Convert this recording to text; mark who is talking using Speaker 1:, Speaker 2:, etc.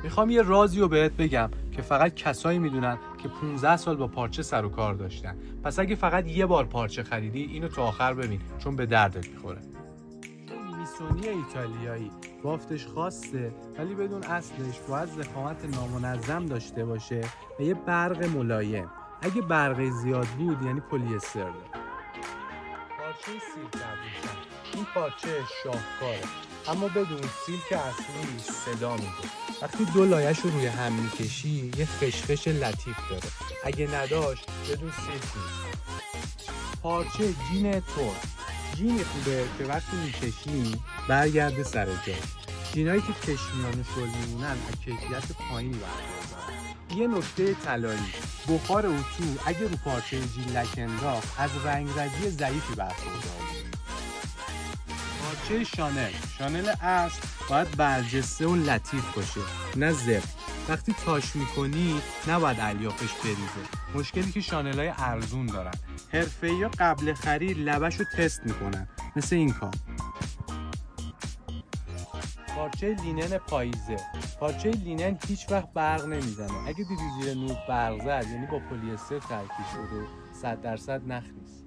Speaker 1: میخوام یه رازی رو بهت بگم که فقط کسایی میدونن که 15 سال با پارچه سر و کار داشتن. پس اگه فقط یه بار پارچه خریدی اینو تا آخر ببین، چون به دردت میخوره. میسونی ایتالیایی بافتش خاصه، ولی بدون اصلش باید ضخامت نامنظم داشته باشه و یه برق ملایم. اگه برق زیاد بود یعنی پلی‌استر داره. پارچه سیلک ابریشم، این پارچه شاهکاره، اما بدون سیلک اصلی صدا میده. وقتی دو لایه‌ش رو روی هم میکشی یه خشخش لطیف داره. اگه نداشت بدون سیلک نیست. پارچه جین ترک، جینی خوبه که وقتی میکشیم برگرده سر جا. جینایی که کشمیان و شل میمونن از کیفیت پایینی برخوردارن. یه نکته طلایی، بخار اتو اگه رو پارچه جین لک انداخت از رنگ‌رزی ضعیفی برخورداره. پارچه شانل اصل باید برجسته و لطیف باشه، نه زرد. وقتی تاش میکنی نباید الیافش بریزه، مشکلی که شانل‌های ارزون دارن. حرفه‌ای‌ها قبل خرید لبشو تست میکنن، مثل این کار. پارچه لینن پاییزه، پارچه لینن هیچ وقت برق نمیزنه. اگه دیدی زیر نور برق زد یعنی با پلی‌استر ترکیب شده، 100% نخ نیست.